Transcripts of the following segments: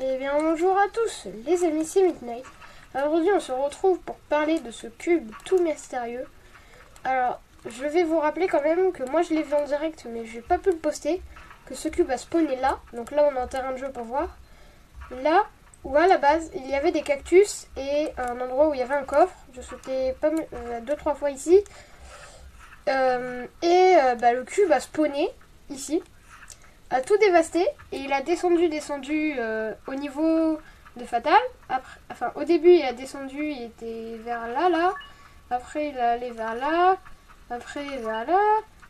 Eh bien bonjour à tous les amis, c'est Midnight. Alors aujourd'hui on se retrouve pour parler de ce cube tout mystérieux. Alors je vais vous rappeler quand même que moi je l'ai vu en direct mais j'ai pas pu le poster. Que ce cube a spawné là, donc là on est en terrain de jeu pour voir. Là où à la base il y avait des cactus et un endroit où il y avait un coffre. Je sautais pas 2-3 fois ici. Le cube a spawné ici. A tout dévasté et il a descendu au niveau de Fatal. Après, au début il a descendu, il était vers là, après il est allé vers là, après vers là,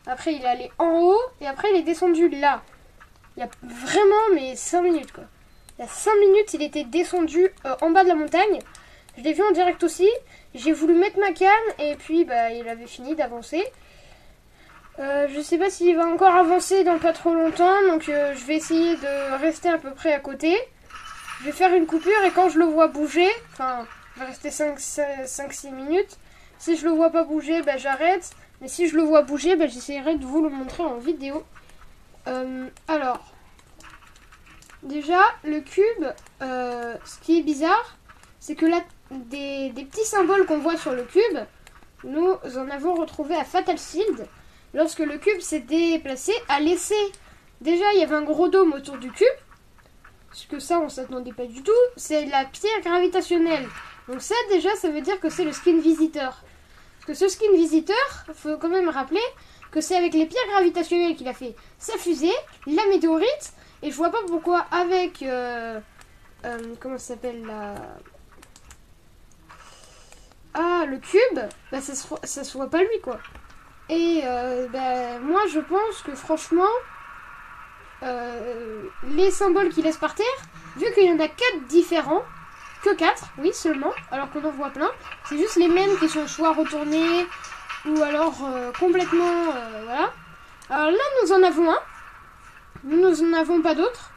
après il est allé en haut et après il est descendu là. Il y a vraiment mais 5 minutes quoi. Il y a 5 minutes il était descendu en bas de la montagne. Je l'ai vu en direct aussi, j'ai voulu mettre ma canne et puis il avait fini d'avancer. Je sais pas s'il va encore avancer dans pas trop longtemps, donc je vais essayer de rester à peu près à côté. Je vais faire une coupure et quand je le vois bouger, enfin, je vais rester 5-6 minutes. Si je le vois pas bouger, j'arrête. Mais si je le vois bouger, j'essaierai de vous le montrer en vidéo. Alors, déjà, le cube, ce qui est bizarre, c'est que là, des petits symboles qu'on voit sur le cube, nous en avons retrouvé à Fatal Field. Lorsque le cube s'est déplacé, a laissé... Déjà, il y avait un gros dôme autour du cube. Parce que ça, on s'attendait pas du tout. C'est la pierre gravitationnelle. Donc ça, déjà, ça veut dire que c'est le skin visiteur. Parce que ce skin visiteur, faut quand même rappeler que c'est avec les pierres gravitationnelles qu'il a fait sa fusée, la météorite. Et je vois pas pourquoi avec... comment ça s'appelle la... Ah, le cube, ça se voit pas lui, quoi. Et moi je pense que franchement les symboles qu'il laisse par terre, vu qu'il y en a 4 différents, que 4, oui seulement, alors qu'on en voit plein, c'est juste les mêmes qui sont soit retournés ou alors complètement voilà. Alors là nous en avons un, nous n'en avons pas d'autres,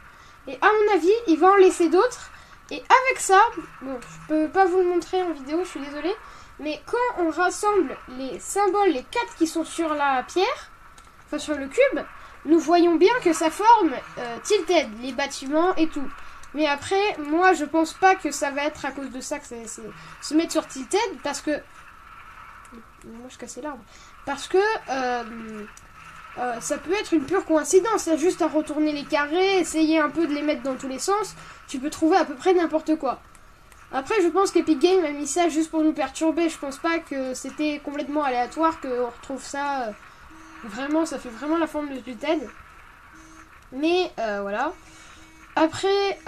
et à mon avis il va en laisser d'autres, et avec ça, bon je peux pas vous le montrer en vidéo, je suis désolée. Mais quand on rassemble les symboles, les 4 qui sont sur la pierre, enfin sur le cube, nous voyons bien que ça forme Tilted, les bâtiments et tout. Mais après, moi je pense pas que ça va être à cause de ça que c'est se mettre sur Tilted, parce que... Moi je cassais l'arbre. Parce que ça peut être une pure coïncidence, c'est juste à retourner les carrés, essayer un peu de les mettre dans tous les sens, tu peux trouver à peu près n'importe quoi. Après, je pense qu'Epic Games a mis ça juste pour nous perturber. Je pense pas que c'était complètement aléatoire, qu'on retrouve ça. Vraiment, ça fait vraiment la forme de Tilted. Mais voilà. Après,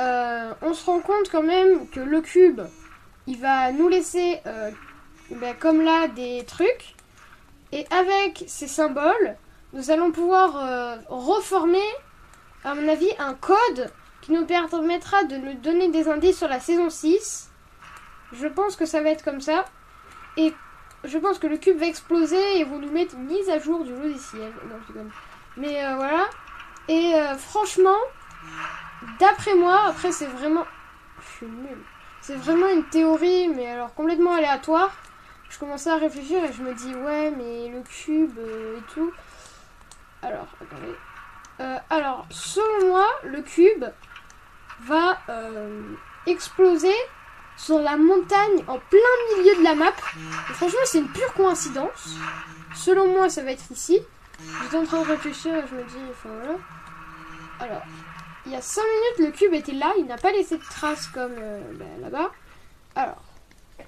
on se rend compte quand même que le cube, il va nous laisser, comme là, des trucs. Et avec ces symboles, nous allons pouvoir reformer, à mon avis, un code qui nous permettra de nous donner des indices sur la saison 6. Je pense que ça va être comme ça. Et je pense que le cube va exploser et vont nous mettre une mise à jour du logiciel. Non, je déconne. Mais voilà. Et franchement, d'après moi, après c'est vraiment... Je suis nulle. C'est vraiment une théorie, mais alors complètement aléatoire. Je commençais à réfléchir et je me dis, ouais, mais le cube et tout. Alors, attendez. Alors, selon moi, le cube va exploser sur la montagne en plein milieu de la map. Et franchement, c'est une pure coïncidence. Selon moi, ça va être ici. J'étais en train de réfléchir et je me dis, enfin voilà. Alors, il y a 5 minutes, le cube était là. Il n'a pas laissé de traces comme là-bas. Alors,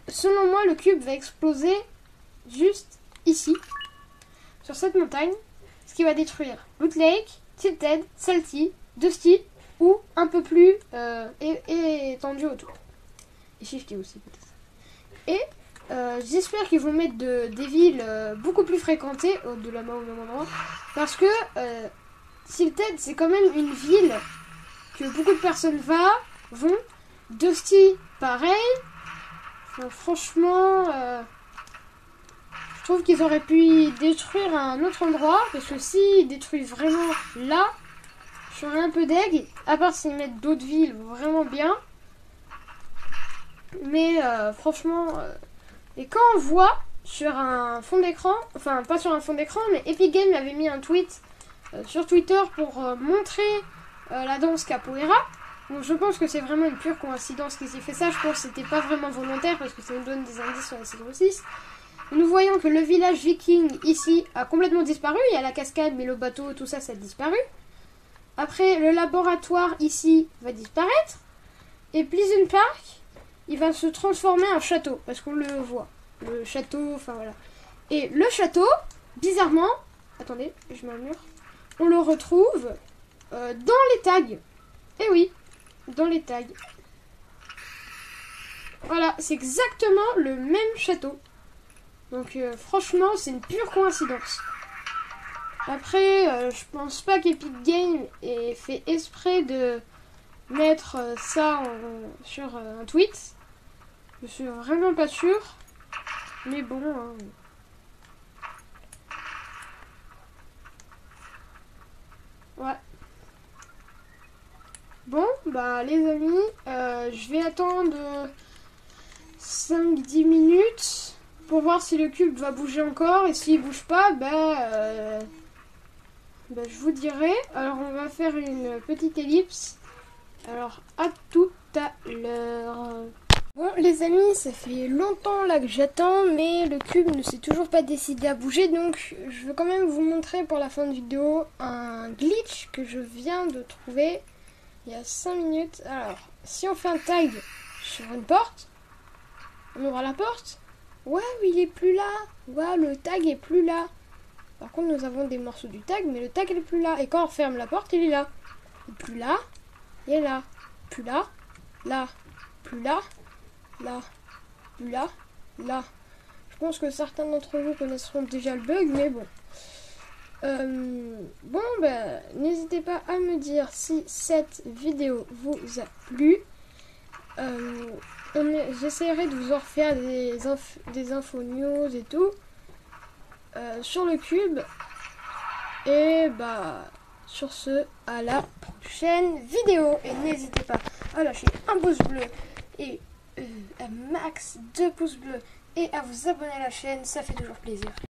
selon moi, le cube va exploser juste ici, sur cette montagne. Ce qui va détruire Loot Lake, Tilted, Salty, Dusty ou un peu plus étendu autour. Et Shifty aussi peut-être. Et j'espère qu'ils vont mettre des villes beaucoup plus fréquentées de là-bas au même endroit. Parce que Tilted c'est quand même une ville que beaucoup de personnes vont. Dusty pareil. Enfin, franchement je trouve qu'ils auraient pu détruire un autre endroit. Parce que s'ils détruisent vraiment là, je serais un peu deg. À part s'ils mettent d'autres villes vraiment bien. Mais franchement, et quand on voit sur un fond d'écran, enfin pas sur un fond d'écran, mais Epic Games avait mis un tweet sur Twitter pour montrer la danse capoeira. Donc je pense que c'est vraiment une pure coïncidence qu'ils aient fait ça. Je pense que c'était pas vraiment volontaire parce que ça nous donne des indices sur la saison 6. Nous voyons que le village viking ici a complètement disparu. Il y a la cascade, mais le bateau, tout ça, ça a disparu. Après, le laboratoire ici va disparaître. Et Pleasant Park, il va se transformer en château parce qu'on le voit. Le château, enfin voilà. Et le château, bizarrement, attendez, je mets un mur. On le retrouve dans les tags. Eh oui, dans les tags. Voilà, c'est exactement le même château. Donc franchement, c'est une pure coïncidence. Après, je pense pas qu'Epic Games ait fait exprès de mettre ça sur un tweet. Je suis vraiment pas sûre. Mais bon... hein. Ouais. Bon, bah les amis, je vais attendre 5-10 minutes pour voir si le cube va bouger encore. Et s'il bouge pas, je vous dirai. Alors on va faire une petite ellipse. Alors à tout à l'heure. Bon les amis, ça fait longtemps là que j'attends, mais le cube ne s'est toujours pas décidé à bouger. Donc je veux quand même vous montrer pour la fin de vidéo un glitch que je viens de trouver il y a 5 minutes. Alors si on fait un tag sur une porte, on ouvre la porte. Ouais, il est plus là. Ouais, le tag est plus là. Par contre nous avons des morceaux du tag, mais le tag n'est plus là. Et quand on ferme la porte, il est là. Il est plus là. Il est là. Plus là. Là. Plus là. Là, là, là. Je pense que certains d'entre vous connaîtront déjà le bug, mais bon. N'hésitez pas à me dire si cette vidéo vous a plu. J'essaierai de vous en refaire des infos news et tout sur le cube. Et sur ce, à la prochaine vidéo. Et n'hésitez pas à lâcher un pouce bleu et un max de pouces bleus et à vous abonner à la chaîne, ça fait toujours plaisir.